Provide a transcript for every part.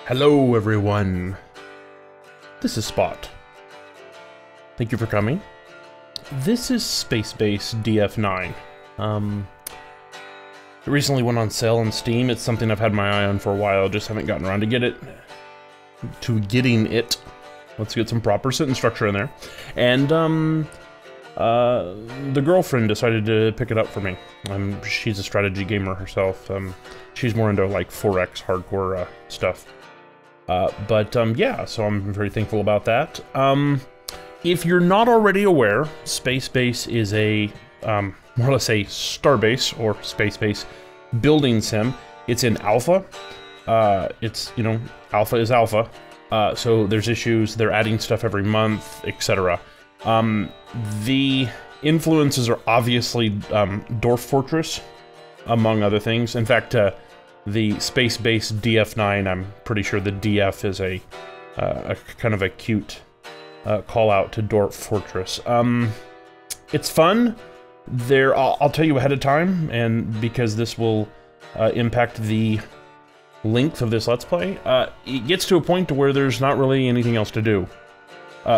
Hello everyone, this is Spot. Thank you for coming. This is Spacebase DF-9. It recently went on sale on Steam. It's something I've had my eye on for a while, just haven't gotten around to getting it. Let's get some proper sentence structure in there. And the girlfriend decided to pick it up for me. She's a strategy gamer herself. She's more into like 4X hardcore stuff. Yeah, so I'm very thankful about that. If you're not already aware, Spacebase is a, more or less a Starbase or Spacebase building sim. It's in alpha. Alpha is alpha. So there's issues, they're adding stuff every month, etc. The influences are obviously Dwarf Fortress, among other things. In fact, the Space-Base DF-9, I'm pretty sure the DF is a kind of a cute call-out to Dwarf Fortress. It's fun. I'll tell you ahead of time, and because this will impact the length of this Let's Play, it gets to a point to where there's not really anything else to do.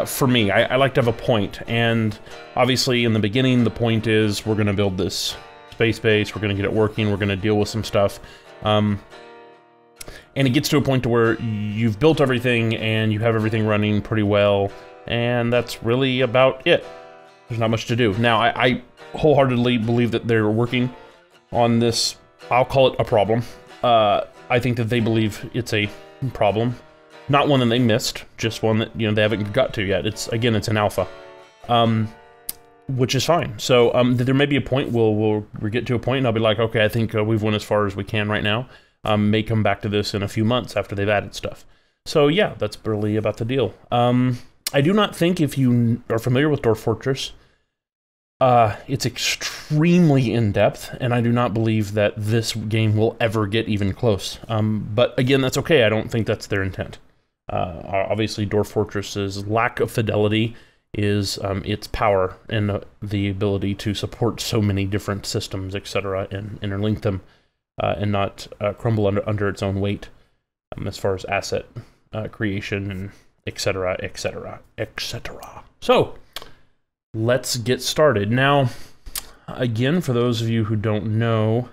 For me, I like to have a point, and obviously in the beginning the point is we're going to build this space base, we're going to get it working, we're going to deal with some stuff. And it gets to a point to where you've built everything and you have everything running pretty well, and that's really about it. There's not much to do. Now, I wholeheartedly believe that they're working on this, I'll call it a problem. I think that they believe it's a problem. Not one that they missed, just one that, they haven't got to yet. It's an alpha. Which is fine. So there may be a point we'll get to a point and I'll be like, okay, I think we've went as far as we can right now. May come back to this in a few months after they've added stuff. So yeah, that's really about the deal. I do not think, if you are familiar with Dwarf Fortress, it's extremely in-depth, and I do not believe that this game will ever get even close. But again, that's okay. I don't think that's their intent. Obviously, Dwarf Fortress's lack of fidelity is its power and the ability to support so many different systems, etc., and interlink them and not crumble under its own weight as far as asset creation and etc., etc., etc. So, let's get started. Now, again, for those of you who don't know,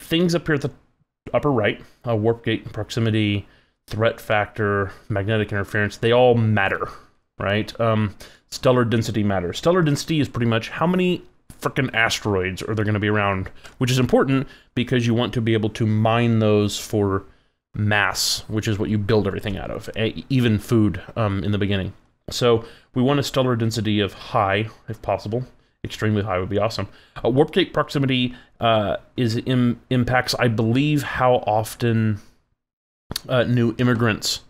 things up here at the upper right, warp gate, proximity, threat factor, magnetic interference, they all matter. Right? Stellar density matters. Stellar density is pretty much how many frickin' asteroids are there going to be around, which is important because you want to be able to mine those for mass, which is what you build everything out of, even food in the beginning. So we want a stellar density of high, if possible. Extremely high would be awesome. Warp gate proximity impacts, I believe, how often new immigrants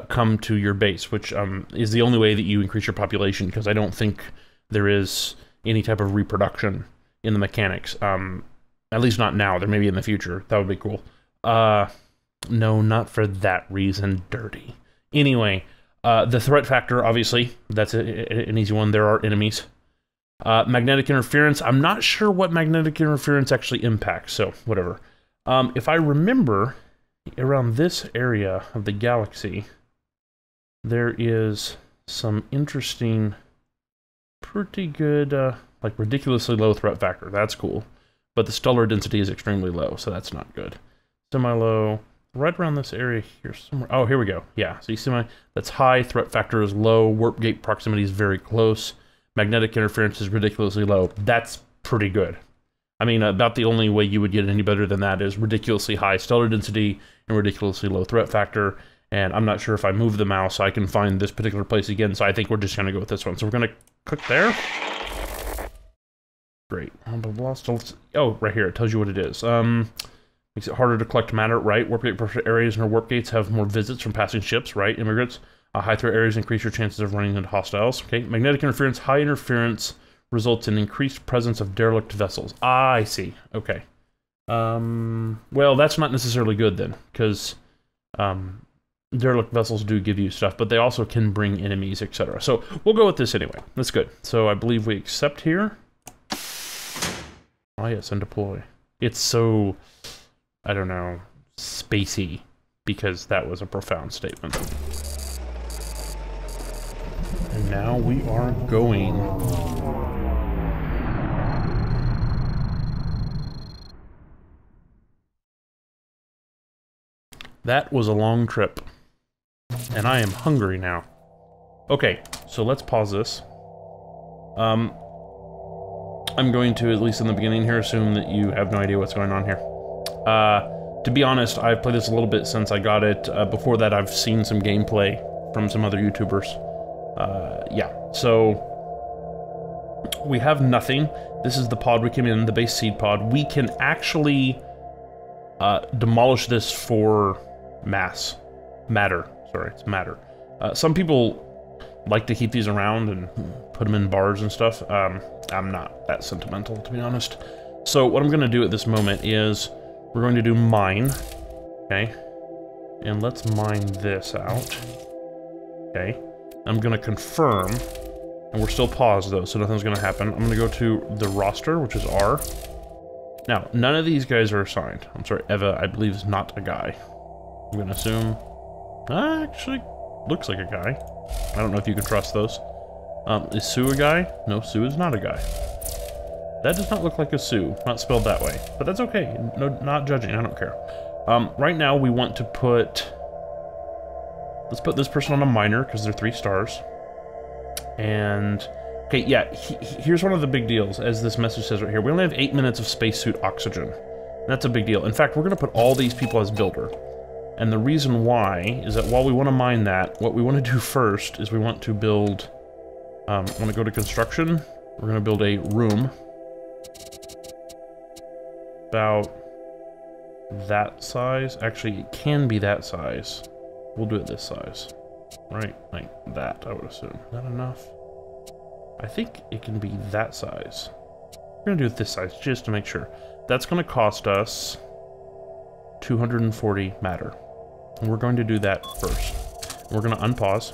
come to your base, which is the only way that you increase your population, because I don't think there is any type of reproduction in the mechanics. At least not now. There may be in the future. That would be cool. No, not for that reason. Dirty. Anyway, the threat factor, obviously, that's an easy one. There are enemies. Magnetic interference. I'm not sure what magnetic interference actually impacts, so whatever. If I remember, around this area of the galaxy, there is some interesting, pretty good, like ridiculously low threat factor. That's cool. But the stellar density is extremely low, so that's not good. Semi-low, right around this area here somewhere. Oh, here we go. Yeah, so you see that's high, threat factor is low, warp gate proximity is very close, magnetic interference is ridiculously low. That's pretty good. I mean, about the only way you would get any better than that is ridiculously high stellar density and ridiculously low threat factor. And I'm not sure if I move the mouse, I can find this particular place again. So I think we're just going to go with this one. So we're going to click there. Great. Oh, right here. It tells you what it is. Makes it harder to collect matter, right? Warp gate areas near warp gates have more visits from passing ships, right? Immigrants. High threat areas increase your chances of running into hostiles. Okay. Magnetic interference. High interference results in increased presence of derelict vessels. Ah, I see. Okay. Well, that's not necessarily good then, because derelict vessels do give you stuff, but they also can bring enemies, etc. So we'll go with this anyway. That's good. So I believe we accept here. Oh yes, and deploy. It's so, I don't know, spacey. because that was a profound statement. And now we are going. That was a long trip. And I am hungry now. Okay, so let's pause this. I'm going to, at least in the beginning here, assume that you have no idea what's going on here. To be honest, I've played this a little bit since I got it. Before that, I've seen some gameplay from some other YouTubers. Yeah, so we have nothing. This is the pod we came in, the base seed pod. We can actually demolish this for matter. Sorry, it's matter. Some people like to keep these around and put them in bars and stuff. I'm not that sentimental, to be honest. So what I'm going to do at this moment is we're going to do mine. Okay. And let's mine this out. Okay. I'm going to confirm. And we're still paused, though, so nothing's going to happen. I'm going to go to the roster, which is R. Now, none of these guys are assigned. I'm sorry, Eva, I believe, is not a guy. I'm going to assume... actually, looks like a guy. I don't know if you can trust those. Is Sue a guy? No, Sue is not a guy. That does not look like a Sue. Not spelled that way. But that's okay. No, not judging. I don't care. Right now, we want to put... Let's put this person on a minor, because they're 3 stars. And... Okay, yeah, here's one of the big deals, as this message says right here. We only have 8 minutes of spacesuit oxygen. That's a big deal. In fact, we're going to put all these people as builder. And the reason why is that while we want to mine that, what we want to do first is we want to build... I want to go to construction. We're going to build a room. About that size. Actually, it can be that size. We'll do it this size. Right, like that, I would assume. Is that enough? I think it can be that size. We're going to do it this size, just to make sure. That's going to cost us 240 matter. And we're going to do that first. We're going to unpause.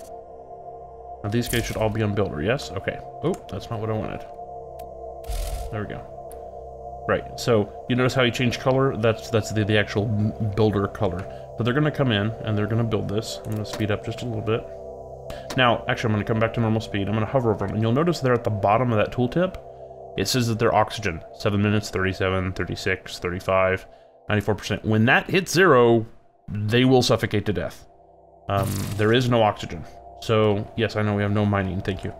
Now these guys should all be on builder, yes? Okay. Oh, that's not what I wanted. There we go. Right, so you notice how he changed color? That's the actual builder color. So they're going to come in, and they're going to build this. I'm going to speed up just a little bit. Now, actually, I'm going to come back to normal speed. I'm going to hover over them, and you'll notice there at the bottom of that tooltip, it says that they're oxygen. 7 minutes, 37, 36, 35, 94%. When that hits 0, they will suffocate to death. There is no oxygen. So, yes, I know we have no mining, thank you.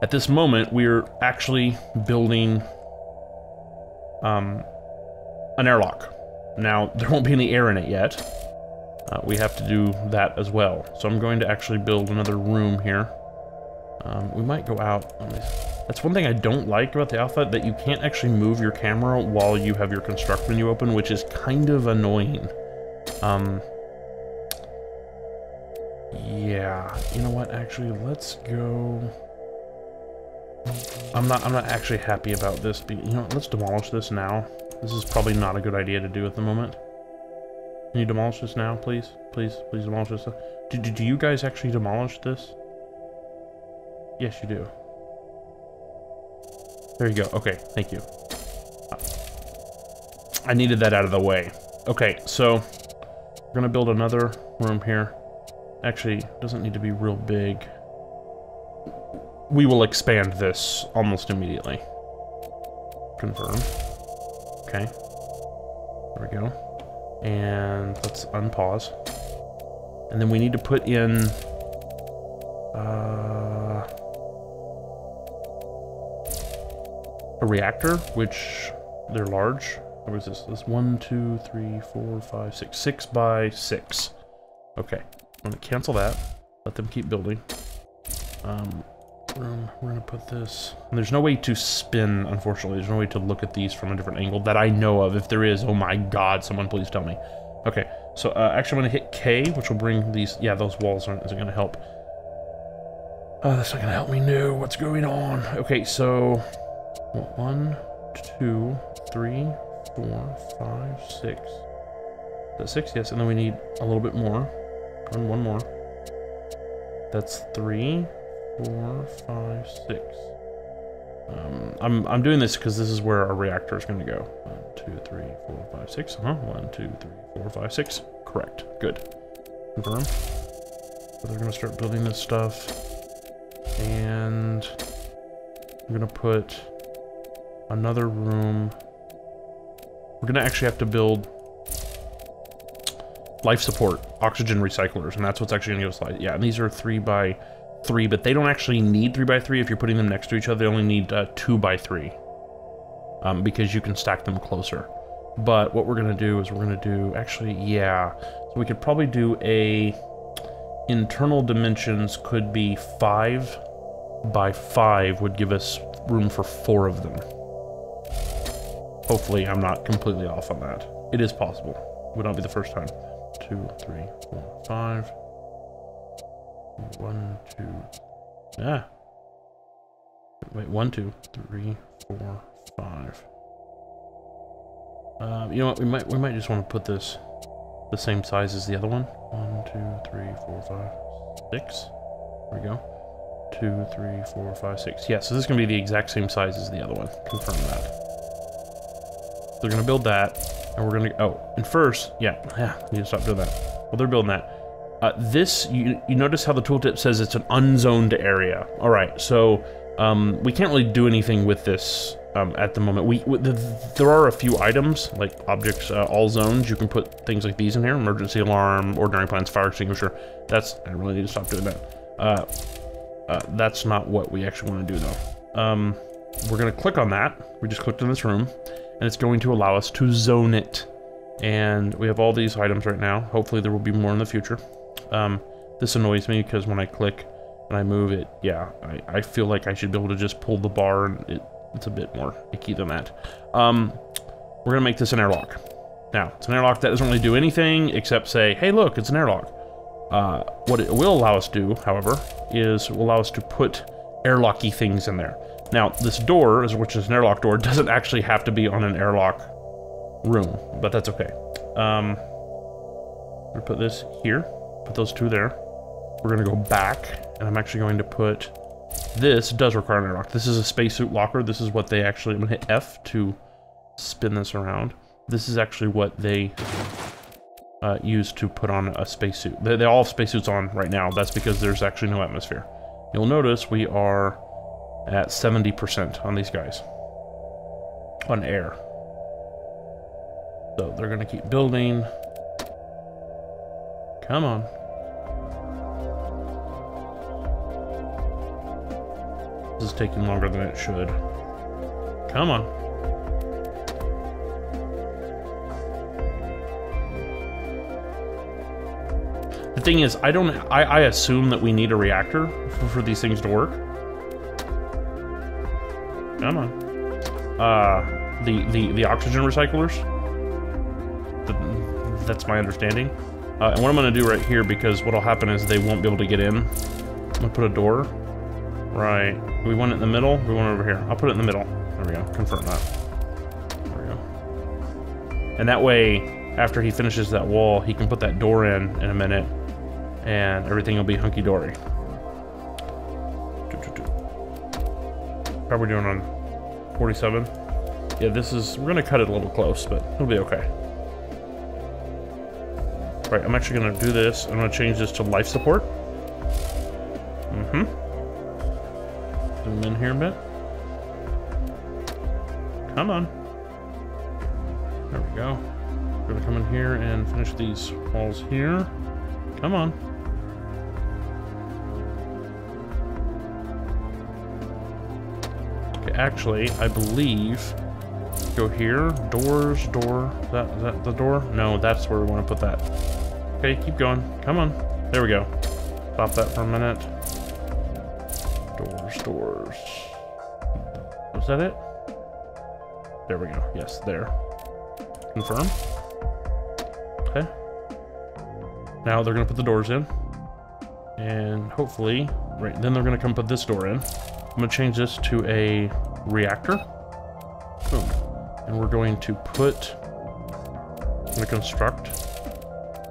At this moment, we're actually building an airlock. Now, there won't be any air in it yet. We have to do that as well. So I'm going to actually build another room here. We might go out. That's one thing I don't like about the alpha, that you can't actually move your camera while you have your construct menu open, which is kind of annoying. Yeah, you know what, actually, let's go... I'm not actually happy about this. You know, let's demolish this now. This is probably not a good idea to do at the moment. Can you demolish this now, please? Please demolish this. Do you guys actually demolish this? Yes, you do. There you go. Okay, thank you. I needed that out of the way. Okay, so we're gonna build another room here. Actually, it doesn't need to be real big. We will expand this almost immediately. Confirm. Okay. There we go. And let's unpause. And then we need to put in... a reactor, which they're large. What is this? This 1, 2, 3, 4, 5, 6. 6 by 6. Okay. I'm gonna cancel that. Let them keep building. We're gonna put this... And there's no way to spin, unfortunately. There's no way to look at these from a different angle that I know of. If there is, oh my god, someone please tell me. Okay, so actually I'm gonna hit K, which will bring these... Yeah, those walls isn't gonna help. That's not gonna help me know what's going on. Okay, so... 1, 2, 3, 4, 5, 6. Is that 6? Yes, and then we need a little bit more. And one more. That's 3, 4, 5, 6. I'm doing this because this is where our reactor is going to go. 1, 2, 3, 4, 5, 6. 1, 2, 3, 4, 5, 6. Correct. Good. Confirm. So they're going to start building this stuff. And I'm going to put another room. We're going to actually have to build life support, oxygen recyclers, and that's what's actually going to give us light. Yeah, and these are 3 by 3, but they don't actually need 3 by 3 if you're putting them next to each other. They only need 2 by 3 because you can stack them closer. But what we're going to do is we're going to do, actually, yeah, so we could probably do a internal dimensions could be 5 by 5 would give us room for 4 of them. Hopefully I'm not completely off on that. It is possible. Would not be the first time. 2, 3, 4, 5. 1, 2. Ah. Wait, 1, 2, 3, 4, 5. You know what? We might just want to put this the same size as the other one. 1, 2, 3, 4, 5, 6. There we go. 2, 3, 4, 5, 6. Yeah, so this is going to be the exact same size as the other one. Confirm that. They're going to build that, and we're going to... Oh, and first... Yeah, need to stop doing that. Well, they're building that. This, you notice how the tooltip says it's an unzoned area. All right, so we can't really do anything with this at the moment. There are a few items, like objects, all zones. You can put things like these in here. Emergency alarm, ordinary plans, fire extinguisher. I really need to stop doing that. That's not what we actually want to do, though. We're going to click on that. We just clicked in this room, and it's going to allow us to zone it. And we have all these items right now. Hopefully there will be more in the future. This annoys me because when I click and I move it, yeah, I feel like I should be able to just pull the bar, and it's a bit more icky than that. We're going to make this an airlock. Now, it's an airlock that doesn't really do anything except say, hey, look, it's an airlock. What it will allow us to do, however, is will allow us to put airlocky things in there. Now, this door, which is an airlock door, doesn't actually have to be on an airlock room, but that's okay. We'll put this here, put those 2 there. We're going to go back, and I'm actually going to put... This does require an airlock. This is a spacesuit locker. This is what they actually... I'm going to hit F to spin this around. This is actually what they use to put on a spacesuit. They all have spacesuits on right now. That's because there's actually no atmosphere. You'll notice we are at 70% on these guys. On air. So they're going to keep building. Come on. This is taking longer than it should. Come on. The thing is, I assume that we need a reactor for these things to work. Come on. The oxygen recyclers. That's my understanding. And what I'm going to do right here, because what'll happen is they won't be able to get in. I'm going to put a door. Right. Do we want it in the middle? We want it over here. I'll put it in the middle. There we go. Confirm that. There we go. And that way, after he finishes that wall, he can put that door in a minute, and everything will be hunky-dory. How are we doing on 47? Yeah, we're going to cut it a little close, but it'll be okay. Right, I'm actually going to do this. I'm going to change this to life support. Zoom in here a bit. Come on. There we go. We're going to come in here and finish these walls here. Come on. Okay, actually, I believe... Go here. Doors, door. Is that the door? No, that's where we want to put that. Okay, keep going. Come on. There we go. Stop that for a minute. Doors. Was that it? There we go. Yes, there. Confirm. Okay. Now they're going to put the doors in. And hopefully, right, then they're going to come put this door in. I'm going to change this to a reactor. Boom. And we're going to put... I'm going to construct.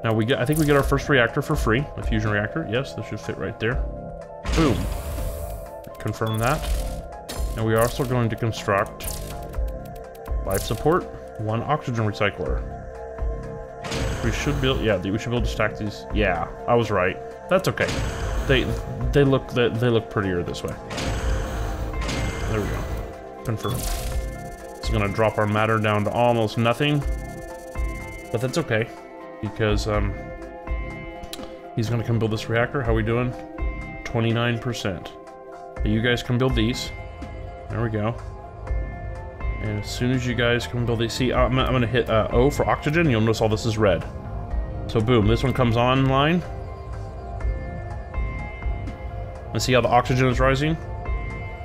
Now I think we get our first reactor for free. A fusion reactor. Yes, this should fit right there. Boom. Confirm that. And we are also going to construct life support, 1 oxygen recycler. We should build, yeah, we should be able to stack these. Yeah, I was right. That's okay. They look prettier this way. There we go. Confirm. It's gonna drop our matter down to almost nothing, but that's okay because he's gonna come build this reactor. How are we doing? 29%. You guys can build these. There we go. And as soon as you guys can build these, see, I'm gonna hit O for oxygen. You'll notice all this is red. So boom, this one comes online. And see how the oxygen is rising?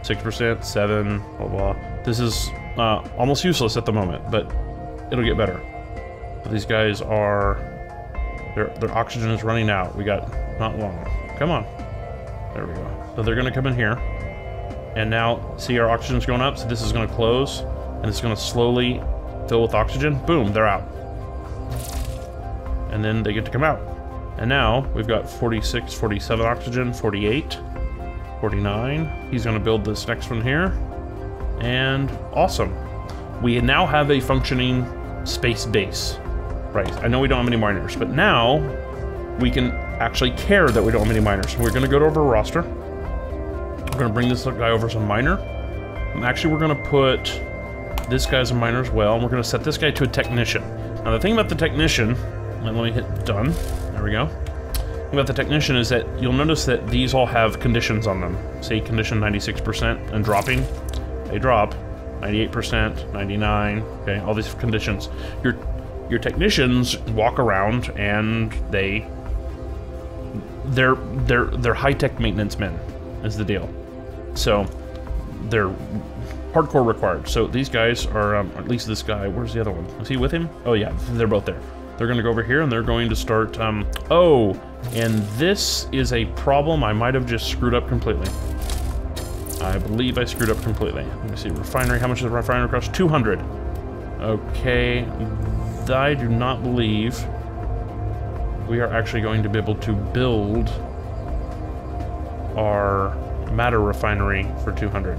6%, 7, blah, blah. This is almost useless at the moment, but it'll get better. So these guys are, their oxygen is running out. We got not long. Come on. There we go. So they're gonna come in here. And now, see our oxygen's going up, so this is gonna close, and it's gonna slowly fill with oxygen. Boom, they're out. And then they get to come out. And now, we've got 46, 47 oxygen, 48, 49. He's gonna build this next one here. And awesome. We now have a functioning space base. Right, I know we don't have any miners, but now we can actually care that we don't have any miners. We're gonna go to our roster. We're gonna bring this guy over as a miner. And actually, we're gonna put this guy as a miner as well, and we're gonna set this guy to a technician. Now, the thing about the technician, let me hit done. There we go. The thing about the technician is that you'll notice that these all have conditions on them. Say condition 96% and dropping. They drop 98%, 99. Okay, all these conditions. Your technicians walk around and they're high-tech maintenance men, is the deal. So they're hardcore required. So these guys are, at least this guy, where's the other one? Is he with him? Oh yeah, they're both there. They're gonna go over here and they're going to start, oh, and this is a problem I might have just screwed up completely. I believe I screwed up completely. Let me see, refinery, how much does a refinery cost? 200. Okay, I do not believe we are actually going to be able to build our matter refinery for 200.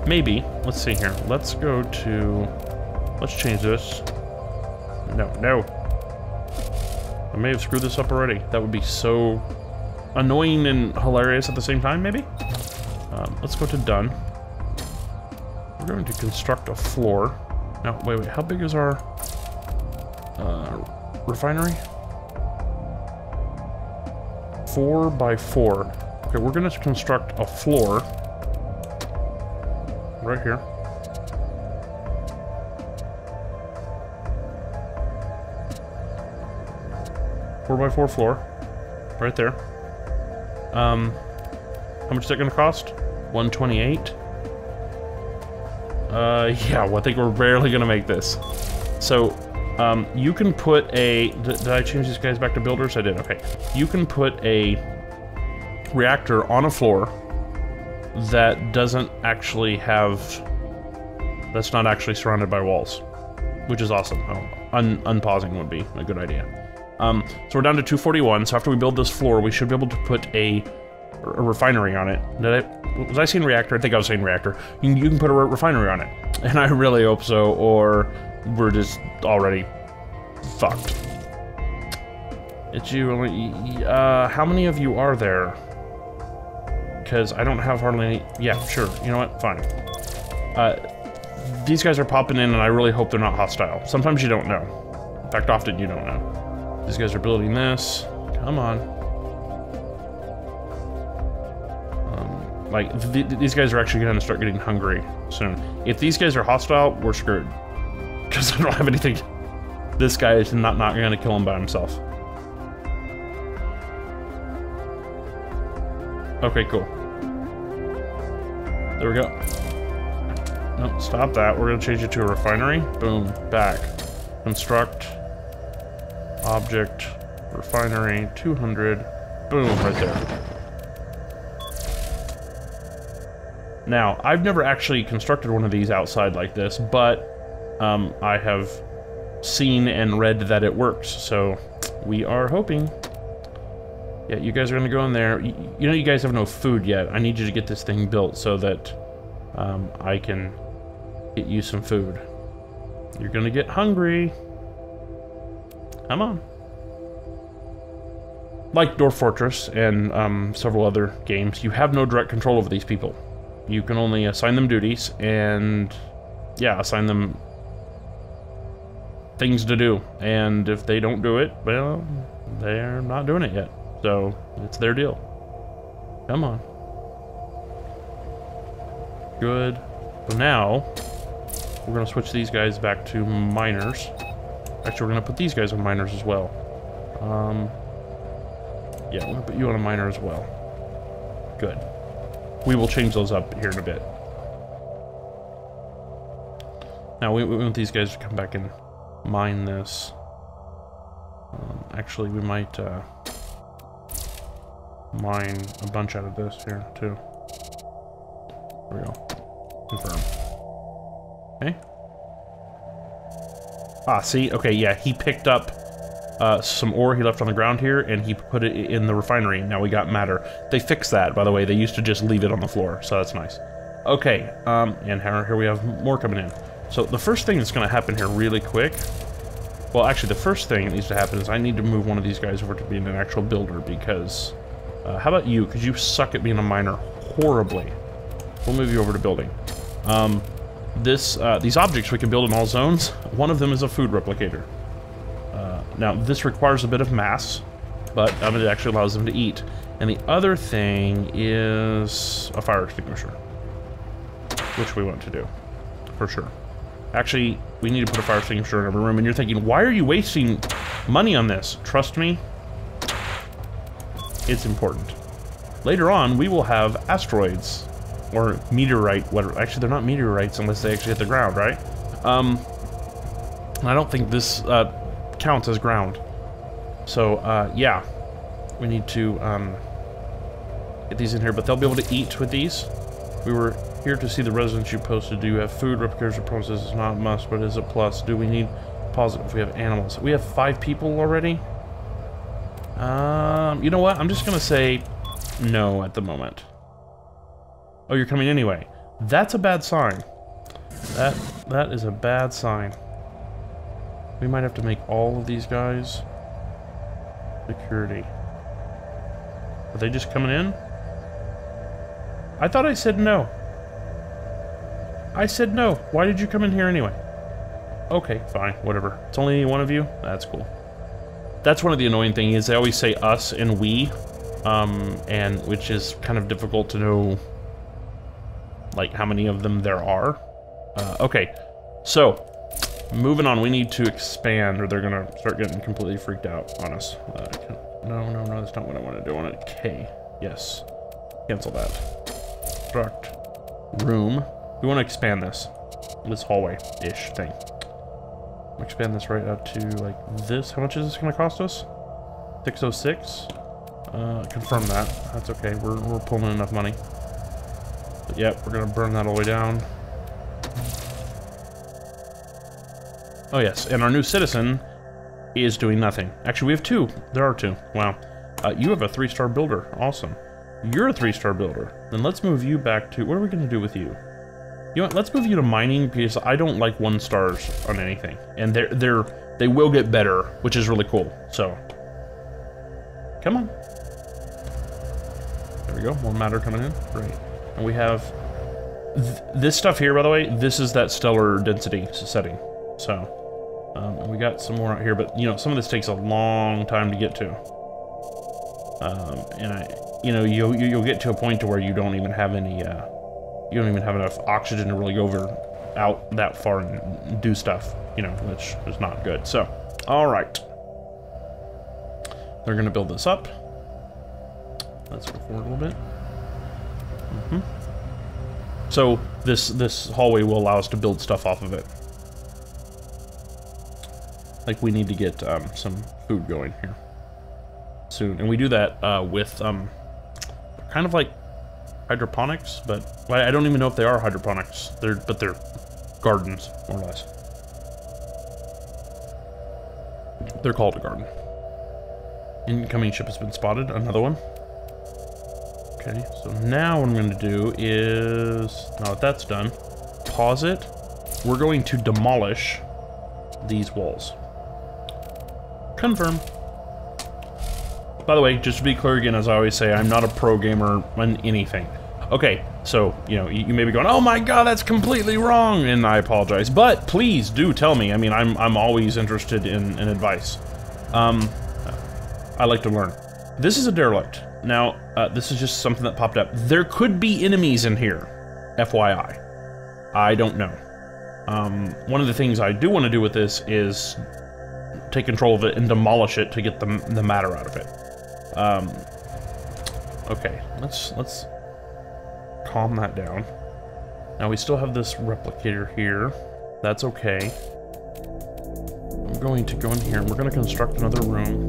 Maybe. Let's see here. Let's go to... Let's change this. No. I may have screwed this up already. That would be so annoying and hilarious at the same time, maybe? Let's go to done. We're going to construct a floor. Now, wait. How big is our refinery? 4 by 4. Okay, we're going to construct a floor right here. Four by 4 floor, right there. How much is that going to cost? 128. Yeah, well, I think we're barely going to make this. So, you can put a... Did I change these guys back to builders? I did, okay. You can put a reactor on a floor that doesn't actually have... That's not actually surrounded by walls, which is awesome. Oh, unpausing would be a good idea. So we're down to 241, so after we build this floor, we should be able to put a refinery on it. Was I saying reactor? I think I was saying reactor. You can put a refinery on it. And I really hope so, or we're just already fucked. It's you. How many of you are there? Because I don't have hardly any... Yeah, sure. You know what? Fine. These guys are popping in, and I really hope they're not hostile. Sometimes you don't know. In fact, often you don't know. These guys are building this. Come on. These guys are actually going to start getting hungry soon. If these guys are hostile, we're screwed. Because I don't have anything. This guy is not going to kill him by himself. Okay, cool. There we go. No, stop that. We're going to change it to a refinery. Boom. Back. Construct. Object. Refinery. 200. Boom. Right there. Now, I've never actually constructed one of these outside like this, but I have seen and read that it works, so we are hoping. Yeah, you guys are gonna go in there. You know you guys have no food yet. I need you to get this thing built so that I can get you some food. You're gonna get hungry. Come on. Like Dwarf Fortress and several other games, you have no direct control over these people. You can only assign them duties and, yeah, assign them things to do. And if they don't do it, well, they're not doing it yet. So, it's their deal. Come on. Good. So now, we're going to switch these guys back to miners. Actually, we're going to put these guys on miners as well. Yeah, I'm going to put you on a miner as well. Good. We will change those up here in a bit. Now, we want these guys to come back and mine this. Actually, we might mine a bunch out of this here, too. There we go. Confirm. Okay. Ah, see? Okay, yeah, he picked up some ore he left on the ground here, and he put it in the refinery. Now we got matter. They fixed that, by the way. They used to just leave it on the floor, so that's nice. Okay, and here we have more coming in. So the first thing that's going to happen here really quick... Well, actually, the first thing that needs to happen is I need to move one of these guys over to being an actual builder, because... how about you? Because you suck at being a miner horribly. We'll move you over to building. These objects we can build in all zones. One of them is a food replicator. Now, this requires a bit of mass, but it actually allows them to eat. And the other thing is a fire extinguisher, which we want to do, for sure. Actually, we need to put a fire extinguisher in every room, and you're thinking, why are you wasting money on this? Trust me, it's important. Later on, we will have asteroids, or meteorite, whatever. Actually, they're not meteorites unless they actually hit the ground, right? I don't think this counts as ground. So, yeah. We need to get these in here, but they'll be able to eat with these. We were here to see the residents you posted. Do you have food? Replicators or promises? It's not a must, but is a plus. Do we need positive? We have animals. We have 5 people already. You know what? I'm just gonna say no at the moment. Oh, you're coming anyway. That's a bad sign. That is a bad sign. We might have to make all of these guys security. Are they just coming in? I thought I said no. I said no. Why did you come in here anyway? Okay, fine, whatever. It's only one of you? That's cool. That's one of the annoying things is they always say us and we, and which is kind of difficult to know, like, how many of them there are. Okay, so, moving on, we need to expand or they're gonna start getting completely freaked out on us. No, that's not what I want to do. I want it K. Yes. Cancel that. Construct room. We want to expand this hallway-ish thing. Expand this right out to like this. How much is this going to cost us? 606. Confirm that. That's okay. We're pulling in enough money. But yeah, we're going to burn that all the way down. Oh yes, and our new citizen is doing nothing. Actually, we have 2. There are 2. Wow. You have a 3-star builder. Awesome. You're a 3-star builder. Then let's move you back to... What are we going to do with you? You know what? Let's move you to mining because I don't like 1 stars on anything. And they will get better, which is really cool. So, come on. There we go. More matter coming in. Great. And we have... this stuff here, by the way, this is that stellar density setting. So... and we got some more out here, but you know, some of this takes a long time to get to. You'll get to a point to where you don't even have any, you don't even have enough oxygen to really go out that far and do stuff, you know, which is not good. So, all right. They're gonna build this up. Let's go forward a little bit. So this hallway will allow us to build stuff off of it. Like, we need to get some food going here soon. And we do that with kind of like hydroponics, but I don't even know if they are hydroponics. They're gardens, more or less. They're called a garden. Incoming ship has been spotted. Another one. Okay, so now what I'm going to do is... Now that that's done, pause it. We're going to demolish these walls. Confirm. By the way, just to be clear again, as I always say, I'm not a pro gamer on anything. Okay, so, you know, you may be going, oh my god, that's completely wrong, and I apologize. But please do tell me. I mean, I'm always interested in advice. I like to learn. This is a derelict. Now, this is just something that popped up. There could be enemies in here, FYI. I don't know. One of the things I do want to do with this is take control of it and demolish it to get the matter out of it. Okay, let's calm that down. Now we still have this replicator here. That's okay. I'm going to go in here and we're going to construct another room.